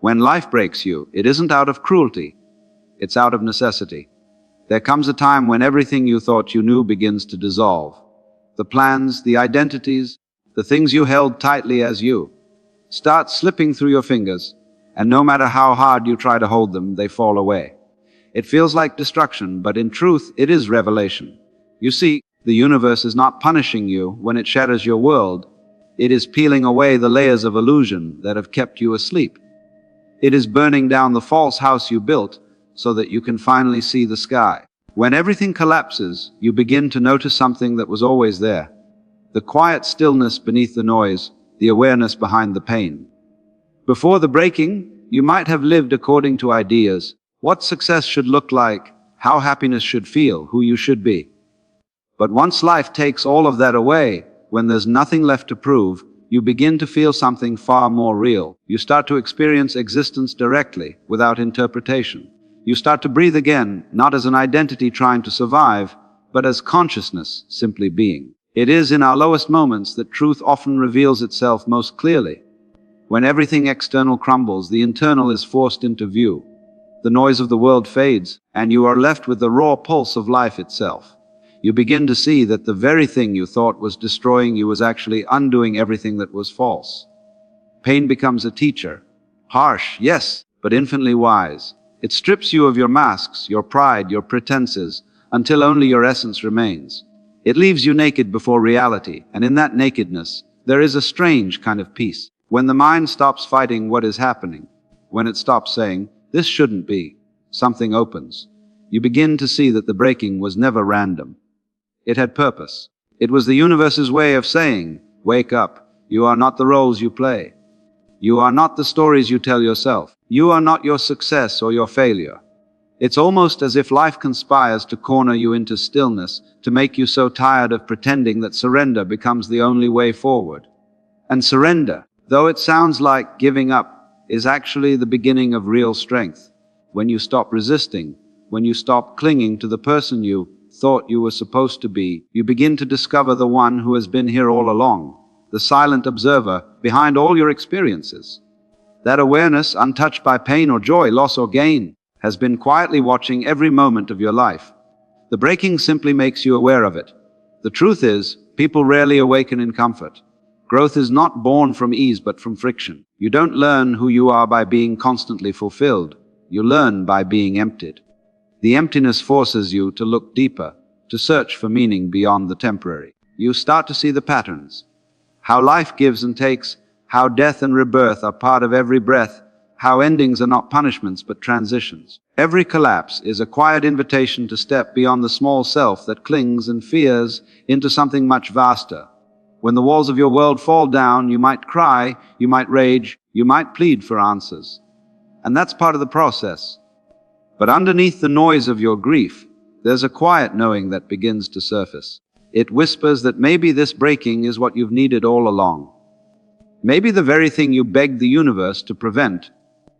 When life breaks you, it isn't out of cruelty, it's out of necessity. There comes a time when everything you thought you knew begins to dissolve. The plans, the identities, the things you held tightly as you, start slipping through your fingers, and no matter how hard you try to hold them, they fall away. It feels like destruction, but in truth, it is revelation. You see, the universe is not punishing you when it shatters your world. It is peeling away the layers of illusion that have kept you asleep. It is burning down the false house you built so that you can finally see the sky. When everything collapses, you begin to notice something that was always there. The quiet stillness beneath the noise, the awareness behind the pain. Before the breaking, you might have lived according to ideas, what success should look like, how happiness should feel, who you should be. But once life takes all of that away, when there's nothing left to prove, you begin to feel something far more real. You start to experience existence directly, without interpretation. You start to breathe again, not as an identity trying to survive, but as consciousness simply being. It is in our lowest moments that truth often reveals itself most clearly. When everything external crumbles, the internal is forced into view. The noise of the world fades, and you are left with the raw pulse of life itself. You begin to see that the very thing you thought was destroying you was actually undoing everything that was false. Pain becomes a teacher. Harsh, yes, but infinitely wise. It strips you of your masks, your pride, your pretenses, until only your essence remains. It leaves you naked before reality, and in that nakedness, there is a strange kind of peace. When the mind stops fighting what is happening, when it stops saying, "This shouldn't be," something opens. You begin to see that the breaking was never random. It had purpose. It was the universe's way of saying, "Wake up. You are not the roles you play. You are not the stories you tell yourself. You are not your success or your failure." It's almost as if life conspires to corner you into stillness, to make you so tired of pretending that surrender becomes the only way forward. And surrender, though it sounds like giving up, is actually the beginning of real strength. When you stop resisting, when you stop clinging to the person you thought you were supposed to be, you begin to discover the one who has been here all along, the silent observer behind all your experiences. That awareness, untouched by pain or joy, loss or gain, has been quietly watching every moment of your life. The breaking simply makes you aware of it. The truth is, people rarely awaken in comfort. Growth is not born from ease but from friction. You don't learn who you are by being constantly fulfilled. You learn by being emptied. The emptiness forces you to look deeper, to search for meaning beyond the temporary. You start to see the patterns. How life gives and takes, how death and rebirth are part of every breath, how endings are not punishments but transitions. Every collapse is a quiet invitation to step beyond the small self that clings and fears into something much vaster. When the walls of your world fall down, you might cry, you might rage, you might plead for answers. And that's part of the process. But underneath the noise of your grief, there's a quiet knowing that begins to surface. It whispers that maybe this breaking is what you've needed all along. Maybe the very thing you begged the universe to prevent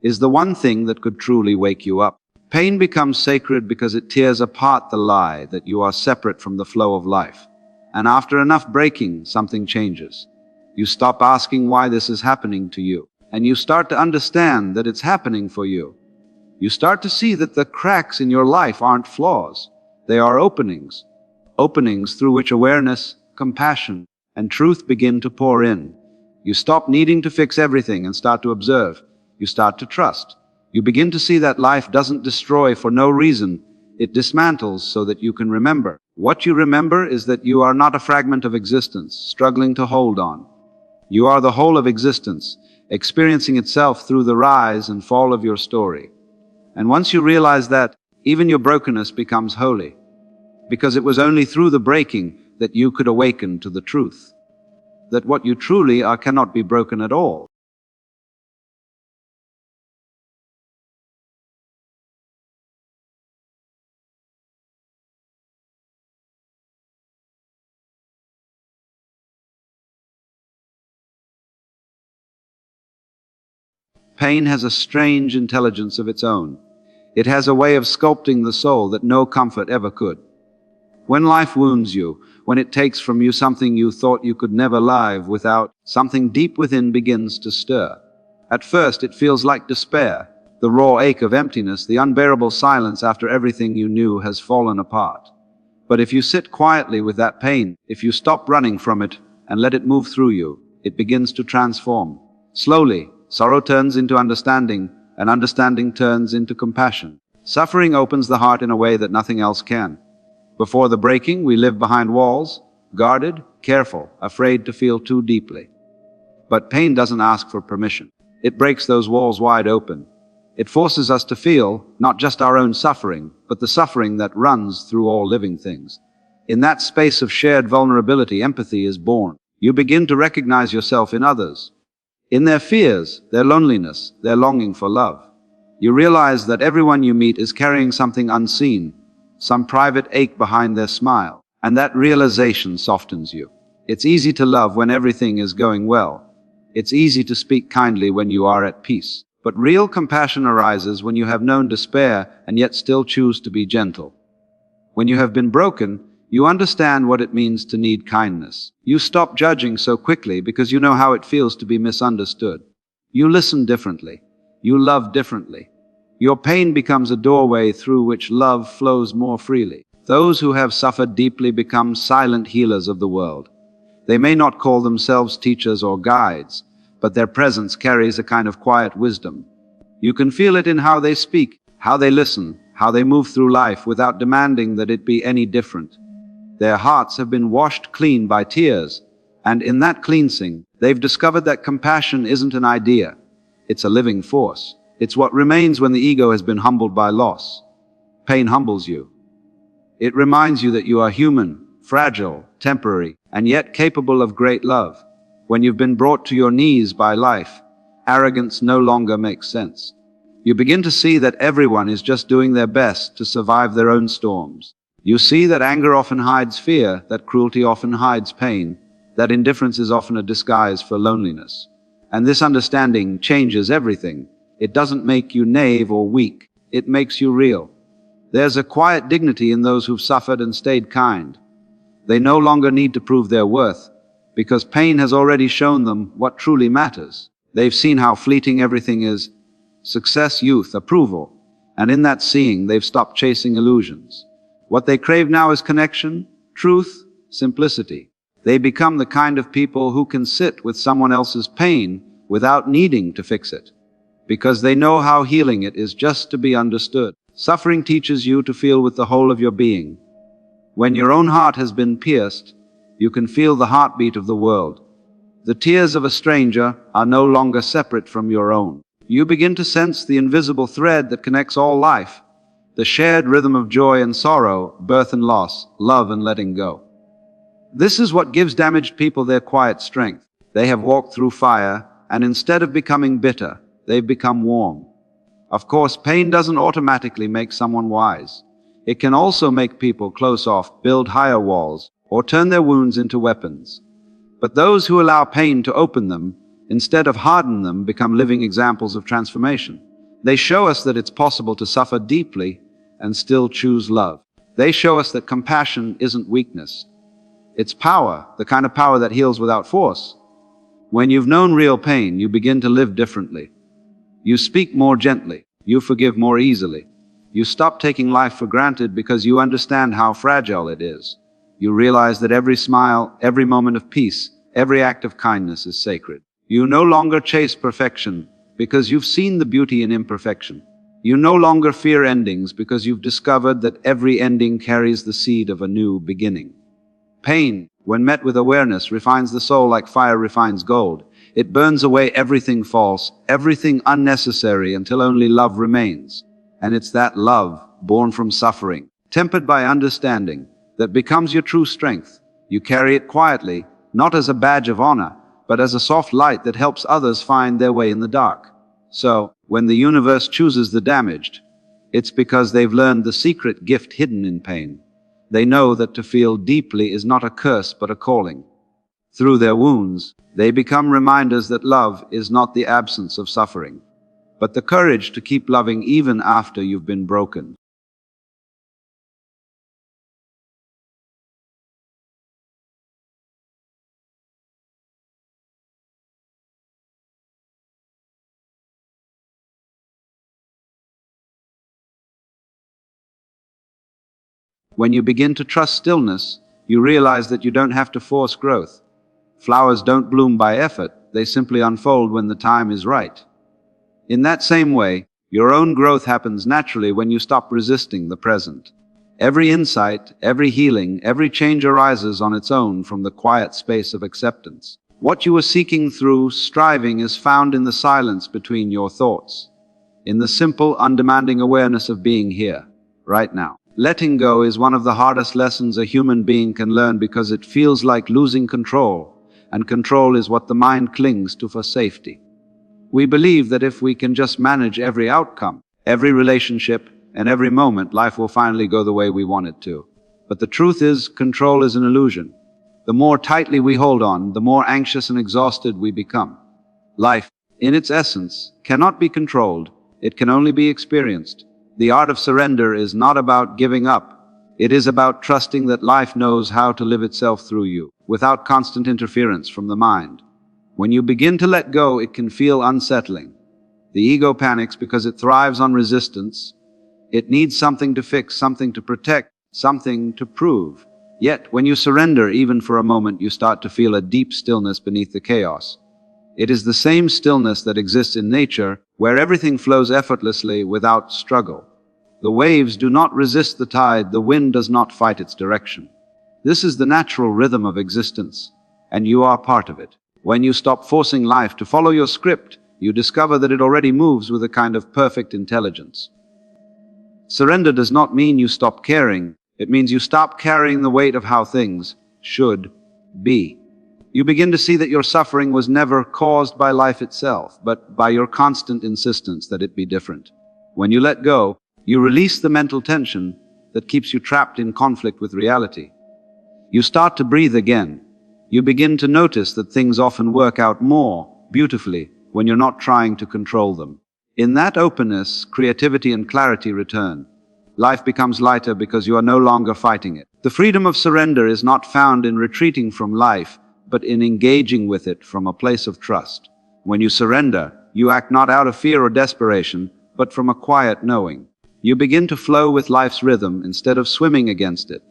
is the one thing that could truly wake you up. Pain becomes sacred because it tears apart the lie that you are separate from the flow of life. And after enough breaking, something changes. You stop asking why this is happening to you, and you start to understand that it's happening for you. You start to see that the cracks in your life aren't flaws. They are openings. Openings through which awareness, compassion, and truth begin to pour in. You stop needing to fix everything and start to observe. You start to trust. You begin to see that life doesn't destroy for no reason. It dismantles so that you can remember. What you remember is that you are not a fragment of existence, struggling to hold on. You are the whole of existence, experiencing itself through the rise and fall of your story. And once you realize that, even your brokenness becomes holy. Because it was only through the breaking that you could awaken to the truth. That what you truly are cannot be broken at all. Pain has a strange intelligence of its own. It has a way of sculpting the soul that no comfort ever could. When life wounds you, when it takes from you something you thought you could never live without, something deep within begins to stir. At first, it feels like despair, the raw ache of emptiness, the unbearable silence after everything you knew has fallen apart. But if you sit quietly with that pain, if you stop running from it and let it move through you, it begins to transform. Slowly, sorrow turns into understanding, and understanding turns into compassion. Suffering opens the heart in a way that nothing else can. Before the breaking, we live behind walls, guarded, careful, afraid to feel too deeply. But pain doesn't ask for permission. It breaks those walls wide open. It forces us to feel not just our own suffering, but the suffering that runs through all living things. In that space of shared vulnerability, empathy is born. You begin to recognize yourself in others, in their fears, their loneliness, their longing for love. You realize that everyone you meet is carrying something unseen, some private ache behind their smile, and that realization softens you. It's easy to love when everything is going well. It's easy to speak kindly when you are at peace. But real compassion arises when you have known despair and yet still choose to be gentle. When you have been broken, you understand what it means to need kindness. You stop judging so quickly because you know how it feels to be misunderstood. You listen differently. You love differently. Your pain becomes a doorway through which love flows more freely. Those who have suffered deeply become silent healers of the world. They may not call themselves teachers or guides, but their presence carries a kind of quiet wisdom. You can feel it in how they speak, how they listen, how they move through life without demanding that it be any different. Their hearts have been washed clean by tears, and in that cleansing, they've discovered that compassion isn't an idea. It's a living force. It's what remains when the ego has been humbled by loss. Pain humbles you. It reminds you that you are human, fragile, temporary, and yet capable of great love. When you've been brought to your knees by life, arrogance no longer makes sense. You begin to see that everyone is just doing their best to survive their own storms. You see that anger often hides fear, that cruelty often hides pain, that indifference is often a disguise for loneliness. And this understanding changes everything. It doesn't make you naive or weak, it makes you real. There's a quiet dignity in those who've suffered and stayed kind. They no longer need to prove their worth, because pain has already shown them what truly matters. They've seen how fleeting everything is: success, youth, approval. And in that seeing, they've stopped chasing illusions. What they crave now is connection, truth, simplicity. They become the kind of people who can sit with someone else's pain without needing to fix it, because they know how healing it is just to be understood. Suffering teaches you to feel with the whole of your being. When your own heart has been pierced, you can feel the heartbeat of the world. The tears of a stranger are no longer separate from your own. You begin to sense the invisible thread that connects all life, the shared rhythm of joy and sorrow, birth and loss, love and letting go. This is what gives damaged people their quiet strength. They have walked through fire, and instead of becoming bitter, they've become warm. Of course, pain doesn't automatically make someone wise. It can also make people close off, build higher walls, or turn their wounds into weapons. But those who allow pain to open them, instead of harden them, become living examples of transformation. They show us that it's possible to suffer deeply and still choose love. They show us that compassion isn't weakness. It's power, the kind of power that heals without force. When you've known real pain, you begin to live differently. You speak more gently. You forgive more easily. You stop taking life for granted because you understand how fragile it is. You realize that every smile, every moment of peace, every act of kindness is sacred. You no longer chase perfection because you've seen the beauty in imperfection. You no longer fear endings because you've discovered that every ending carries the seed of a new beginning. Pain, when met with awareness, refines the soul like fire refines gold. It burns away everything false, everything unnecessary, until only love remains. And it's that love, born from suffering, tempered by understanding, that becomes your true strength. You carry it quietly, not as a badge of honor, but as a soft light that helps others find their way in the dark. So, when the universe chooses the damaged, it's because they've learned the secret gift hidden in pain. They know that to feel deeply is not a curse but a calling. Through their wounds, they become reminders that love is not the absence of suffering, but the courage to keep loving even after you've been broken. When you begin to trust stillness, you realize that you don't have to force growth. Flowers don't bloom by effort, they simply unfold when the time is right. In that same way, your own growth happens naturally when you stop resisting the present. Every insight, every healing, every change arises on its own from the quiet space of acceptance. What you are seeking through striving is found in the silence between your thoughts, in the simple, undemanding awareness of being here, right now. Letting go is one of the hardest lessons a human being can learn because it feels like losing control, and control is what the mind clings to for safety. We believe that if we can just manage every outcome, every relationship, and every moment, life will finally go the way we want it to. But the truth is, control is an illusion. The more tightly we hold on, the more anxious and exhausted we become. Life, in its essence, cannot be controlled. It can only be experienced. The art of surrender is not about giving up. It is about trusting that life knows how to live itself through you, without constant interference from the mind. When you begin to let go, it can feel unsettling. The ego panics because it thrives on resistance. It needs something to fix, something to protect, something to prove. Yet, when you surrender, even for a moment, you start to feel a deep stillness beneath the chaos. It is the same stillness that exists in nature, where everything flows effortlessly without struggle. The waves do not resist the tide, the wind does not fight its direction. This is the natural rhythm of existence, and you are part of it. When you stop forcing life to follow your script, you discover that it already moves with a kind of perfect intelligence. Surrender does not mean you stop caring. It means you stop carrying the weight of how things should be. You begin to see that your suffering was never caused by life itself, but by your constant insistence that it be different. When you let go, you release the mental tension that keeps you trapped in conflict with reality. You start to breathe again. You begin to notice that things often work out more beautifully when you're not trying to control them. In that openness, creativity and clarity return. Life becomes lighter because you are no longer fighting it. The freedom of surrender is not found in retreating from life, but in engaging with it from a place of trust. When you surrender, you act not out of fear or desperation, but from a quiet knowing. You begin to flow with life's rhythm instead of swimming against it.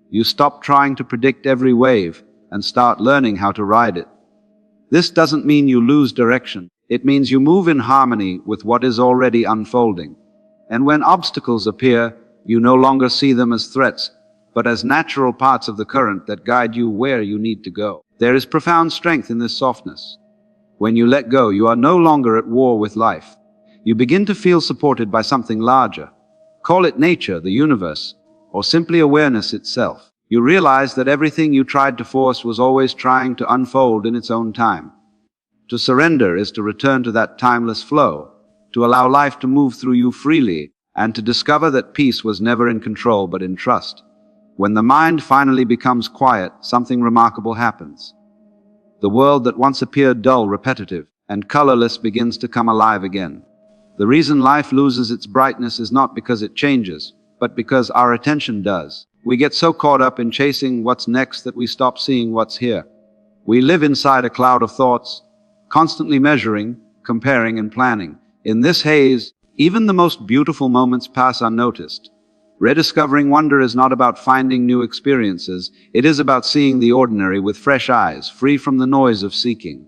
You stop trying to predict every wave and start learning how to ride it. This doesn't mean you lose direction. It means you move in harmony with what is already unfolding. And when obstacles appear, you no longer see them as threats, but as natural parts of the current that guide you where you need to go. There is profound strength in this softness. When you let go, you are no longer at war with life. You begin to feel supported by something larger. Call it nature, the universe, or simply awareness itself. You realize that everything you tried to force was always trying to unfold in its own time. To surrender is to return to that timeless flow, to allow life to move through you freely, and to discover that peace was never in control but in trust. When the mind finally becomes quiet, something remarkable happens. The world that once appeared dull, repetitive, and colorless begins to come alive again. The reason life loses its brightness is not because it changes, but because our attention does. We get so caught up in chasing what's next that we stop seeing what's here. We live inside a cloud of thoughts, constantly measuring, comparing, and planning. In this haze, even the most beautiful moments pass unnoticed. Rediscovering wonder is not about finding new experiences. It is about seeing the ordinary with fresh eyes, free from the noise of seeking.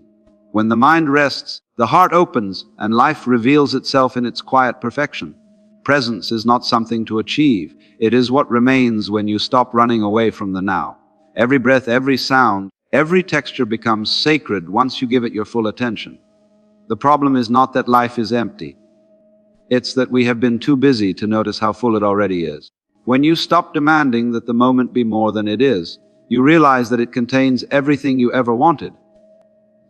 When the mind rests, the heart opens, and life reveals itself in its quiet perfection. Presence is not something to achieve. It is what remains when you stop running away from the now. Every breath, every sound, every texture becomes sacred once you give it your full attention. The problem is not that life is empty. It's that we have been too busy to notice how full it already is. When you stop demanding that the moment be more than it is, you realize that it contains everything you ever wanted.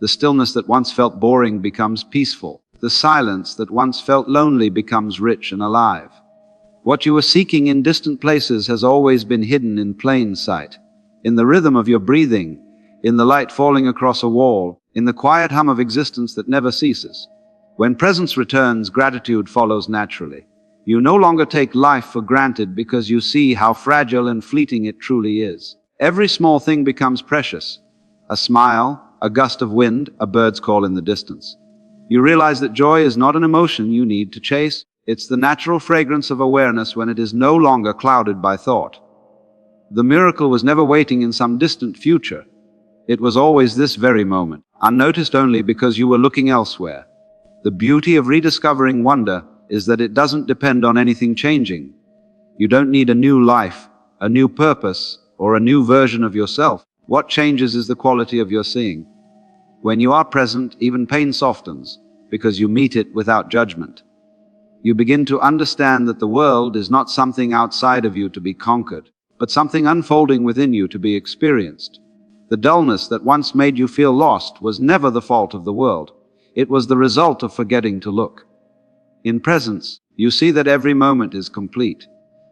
The stillness that once felt boring becomes peaceful. The silence that once felt lonely becomes rich and alive. What you were seeking in distant places has always been hidden in plain sight. In the rhythm of your breathing, in the light falling across a wall, in the quiet hum of existence that never ceases. When presence returns, gratitude follows naturally. You no longer take life for granted because you see how fragile and fleeting it truly is. Every small thing becomes precious. A smile, a gust of wind, a bird's call in the distance. You realize that joy is not an emotion you need to chase. It's the natural fragrance of awareness when it is no longer clouded by thought. The miracle was never waiting in some distant future. It was always this very moment, unnoticed only because you were looking elsewhere. The beauty of rediscovering wonder is that it doesn't depend on anything changing. You don't need a new life, a new purpose, or a new version of yourself. What changes is the quality of your seeing. When you are present, even pain softens, because you meet it without judgment. You begin to understand that the world is not something outside of you to be conquered, but something unfolding within you to be experienced. The dullness that once made you feel lost was never the fault of the world. It was the result of forgetting to look. In presence, you see that every moment is complete.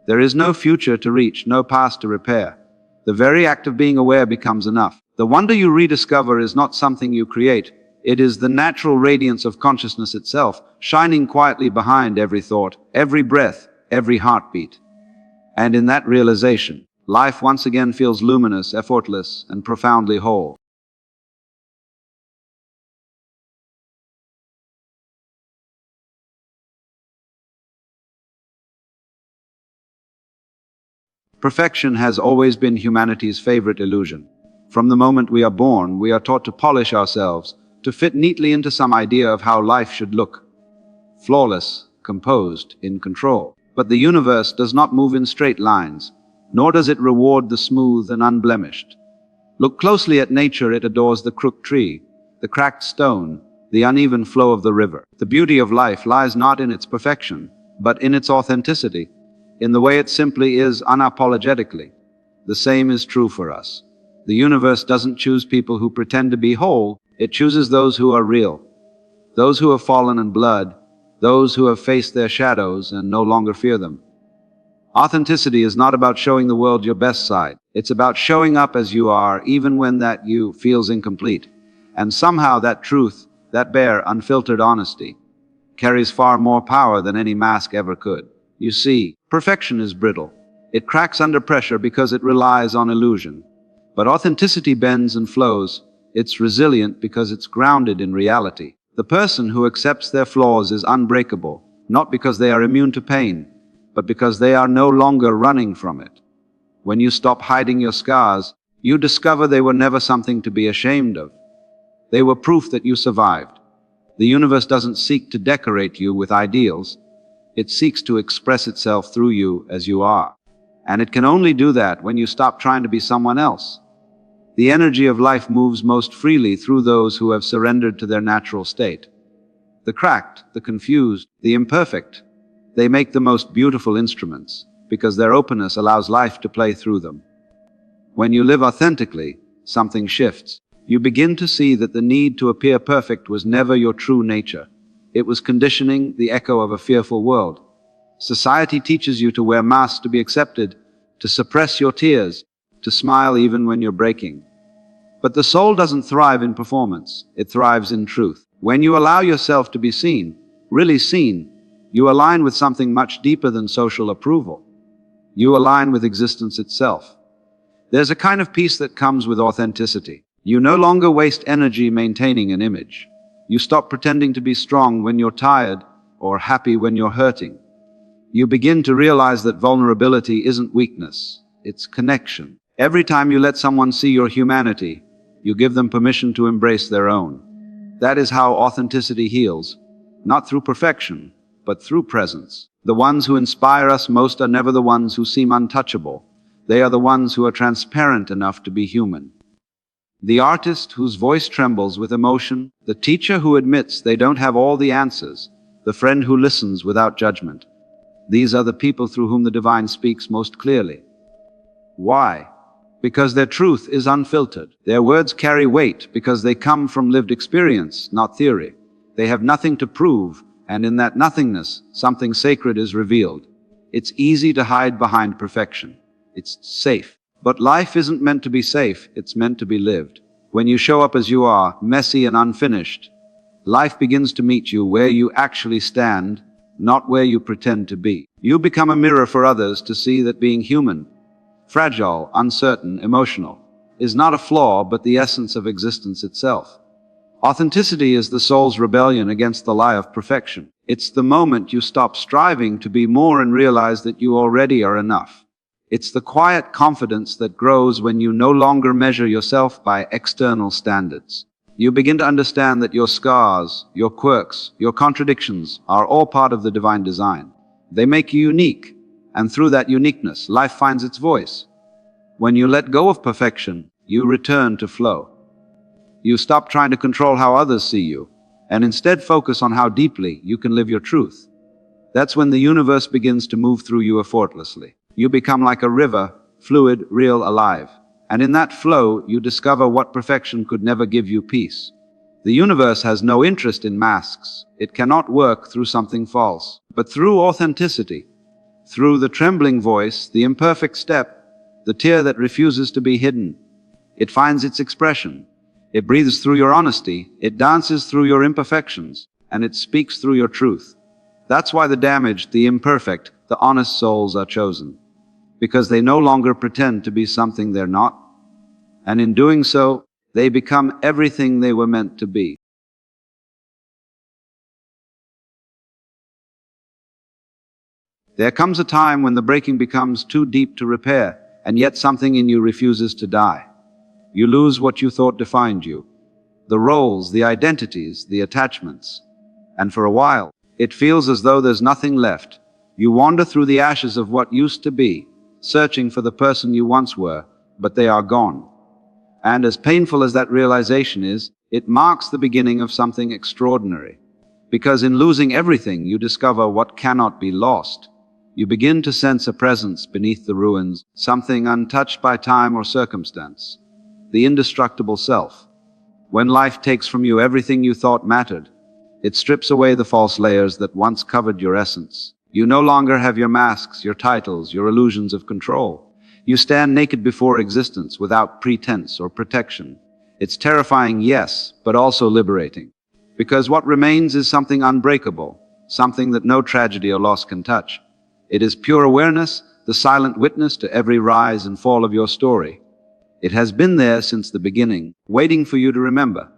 There is no future to reach, no past to repair. The very act of being aware becomes enough. The wonder you rediscover is not something you create. It is the natural radiance of consciousness itself, shining quietly behind every thought, every breath, every heartbeat. And in that realization, life once again feels luminous, effortless, and profoundly whole. Perfection has always been humanity's favorite illusion. From the moment we are born, we are taught to polish ourselves, to fit neatly into some idea of how life should look. Flawless, composed, in control. But the universe does not move in straight lines, nor does it reward the smooth and unblemished. Look closely at nature, it adores the crooked tree, the cracked stone, the uneven flow of the river. The beauty of life lies not in its perfection, but in its authenticity, in the way it simply is unapologetically. The same is true for us. The universe doesn't choose people who pretend to be whole, it chooses those who are real. Those who have fallen in blood, those who have faced their shadows and no longer fear them. Authenticity is not about showing the world your best side. It's about showing up as you are, even when that you feels incomplete. And somehow that truth, that bare, unfiltered honesty, carries far more power than any mask ever could. You see, perfection is brittle. It cracks under pressure because it relies on illusion. But authenticity bends and flows. It's resilient because it's grounded in reality. The person who accepts their flaws is unbreakable, not because they are immune to pain, but because they are no longer running from it. When you stop hiding your scars, you discover they were never something to be ashamed of. They were proof that you survived. The universe doesn't seek to decorate you with ideals. It seeks to express itself through you as you are. And it can only do that when you stop trying to be someone else. The energy of life moves most freely through those who have surrendered to their natural state. The cracked, the confused, the imperfect, they make the most beautiful instruments, because their openness allows life to play through them. When you live authentically, something shifts. You begin to see that the need to appear perfect was never your true nature. It was conditioning, the echo of a fearful world. Society teaches you to wear masks to be accepted, to suppress your tears, to smile even when you're breaking. But the soul doesn't thrive in performance, it thrives in truth. When you allow yourself to be seen, really seen, you align with something much deeper than social approval. You align with existence itself. There's a kind of peace that comes with authenticity. You no longer waste energy maintaining an image. You stop pretending to be strong when you're tired, or happy when you're hurting. You begin to realize that vulnerability isn't weakness, it's connection. Every time you let someone see your humanity, you give them permission to embrace their own. That is how authenticity heals, not through perfection, but through presence. The ones who inspire us most are never the ones who seem untouchable. They are the ones who are transparent enough to be human. The artist whose voice trembles with emotion, the teacher who admits they don't have all the answers, the friend who listens without judgment. These are the people through whom the divine speaks most clearly. Why? Because their truth is unfiltered. Their words carry weight because they come from lived experience, not theory. They have nothing to prove, and in that nothingness, something sacred is revealed. It's easy to hide behind perfection. It's safe. But life isn't meant to be safe, it's meant to be lived. When you show up as you are, messy and unfinished, life begins to meet you where you actually stand, not where you pretend to be. You become a mirror for others to see that being human, fragile, uncertain, emotional, is not a flaw but the essence of existence itself. Authenticity is the soul's rebellion against the lie of perfection. It's the moment you stop striving to be more and realize that you already are enough. It's the quiet confidence that grows when you no longer measure yourself by external standards. You begin to understand that your scars, your quirks, your contradictions are all part of the divine design. They make you unique, and through that uniqueness, life finds its voice. When you let go of perfection, you return to flow. You stop trying to control how others see you, and instead focus on how deeply you can live your truth. That's when the universe begins to move through you effortlessly. You become like a river, fluid, real, alive. And in that flow, you discover what perfection could never give you: peace. The universe has no interest in masks. It cannot work through something false, but through authenticity. Through the trembling voice, the imperfect step, the tear that refuses to be hidden. It finds its expression. It breathes through your honesty, it dances through your imperfections, and it speaks through your truth. That's why the damaged, the imperfect, the honest souls are chosen. Because they no longer pretend to be something they're not. And in doing so, they become everything they were meant to be. There comes a time when the breaking becomes too deep to repair, and yet something in you refuses to die. You lose what you thought defined you. The roles, the identities, the attachments. And for a while, it feels as though there's nothing left. You wander through the ashes of what used to be, searching for the person you once were, but they are gone. And as painful as that realization is, it marks the beginning of something extraordinary. Because in losing everything, you discover what cannot be lost. You begin to sense a presence beneath the ruins, something untouched by time or circumstance. The indestructible self. When life takes from you everything you thought mattered, it strips away the false layers that once covered your essence. You no longer have your masks, your titles, your illusions of control. You stand naked before existence without pretense or protection. It's terrifying, yes, but also liberating. Because what remains is something unbreakable, something that no tragedy or loss can touch. It is pure awareness, the silent witness to every rise and fall of your story. It has been there since the beginning, waiting for you to remember.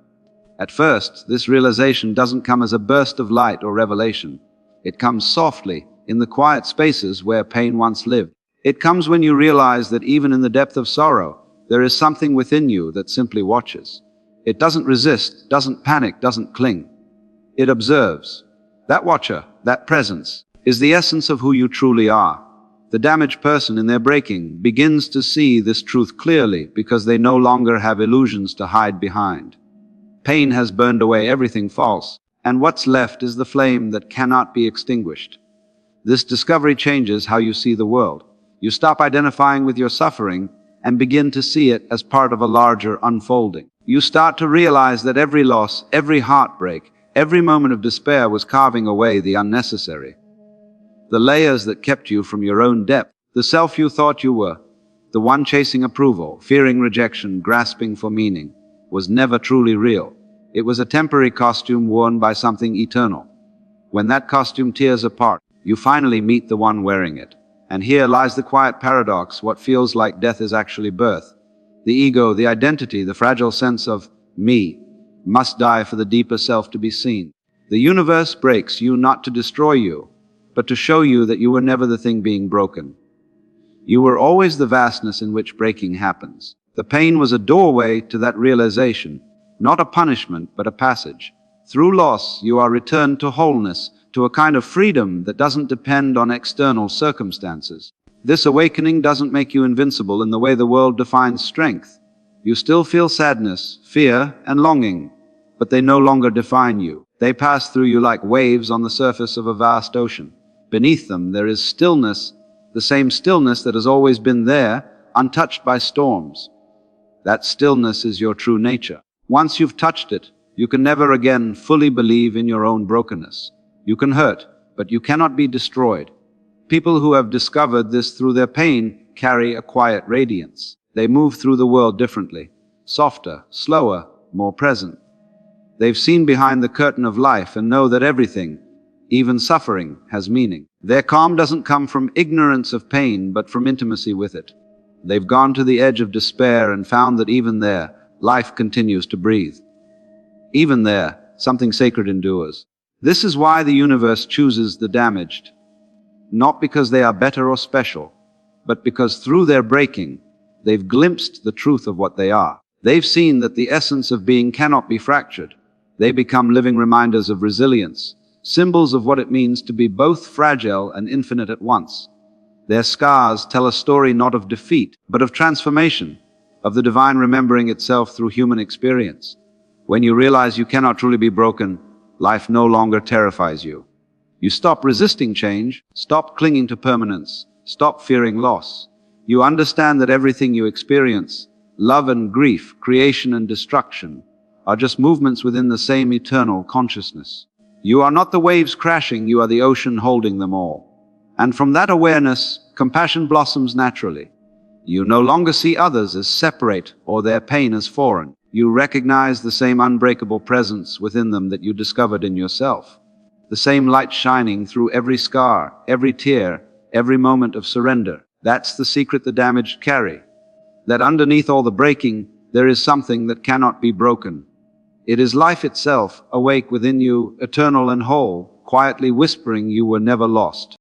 At first, this realization doesn't come as a burst of light or revelation. It comes softly, in the quiet spaces where pain once lived. It comes when you realize that even in the depth of sorrow, there is something within you that simply watches. It doesn't resist, doesn't panic, doesn't cling. It observes. That watcher, that presence, is the essence of who you truly are. The damaged person in their breaking begins to see this truth clearly because they no longer have illusions to hide behind. Pain has burned away everything false, and what's left is the flame that cannot be extinguished. This discovery changes how you see the world. You stop identifying with your suffering and begin to see it as part of a larger unfolding. You start to realize that every loss, every heartbreak, every moment of despair was carving away the unnecessary. The layers that kept you from your own depth, the self you thought you were, the one chasing approval, fearing rejection, grasping for meaning, was never truly real. It was a temporary costume worn by something eternal. When that costume tears apart, you finally meet the one wearing it. And here lies the quiet paradox: what feels like death is actually birth. The ego, the identity, the fragile sense of me, must die for the deeper self to be seen. The universe breaks you not to destroy you, but to show you that you were never the thing being broken. You were always the vastness in which breaking happens. The pain was a doorway to that realization, not a punishment, but a passage. Through loss, you are returned to wholeness, to a kind of freedom that doesn't depend on external circumstances. This awakening doesn't make you invincible in the way the world defines strength. You still feel sadness, fear, and longing, but they no longer define you. They pass through you like waves on the surface of a vast ocean. Beneath them, there is stillness, the same stillness that has always been there, untouched by storms. That stillness is your true nature. Once you've touched it, you can never again fully believe in your own brokenness. You can hurt, but you cannot be destroyed. People who have discovered this through their pain carry a quiet radiance. They move through the world differently, softer, slower, more present. They've seen behind the curtain of life and know that everything, even suffering, has meaning. Their calm doesn't come from ignorance of pain, but from intimacy with it. They've gone to the edge of despair and found that even there, life continues to breathe. Even there, something sacred endures. This is why the universe chooses the damaged. Not because they are better or special, but because through their breaking, they've glimpsed the truth of what they are. They've seen that the essence of being cannot be fractured. They become living reminders of resilience, symbols of what it means to be both fragile and infinite at once. Their scars tell a story not of defeat, but of transformation, of the divine remembering itself through human experience. When you realize you cannot truly be broken, life no longer terrifies you. You stop resisting change, stop clinging to permanence, stop fearing loss. You understand that everything you experience, love and grief, creation and destruction, are just movements within the same eternal consciousness. You are not the waves crashing, you are the ocean holding them all. And from that awareness, compassion blossoms naturally. You no longer see others as separate or their pain as foreign. You recognize the same unbreakable presence within them that you discovered in yourself. The same light shining through every scar, every tear, every moment of surrender. That's the secret the damaged carry. That underneath all the breaking, there is something that cannot be broken. It is life itself, awake within you, eternal and whole, quietly whispering you were never lost.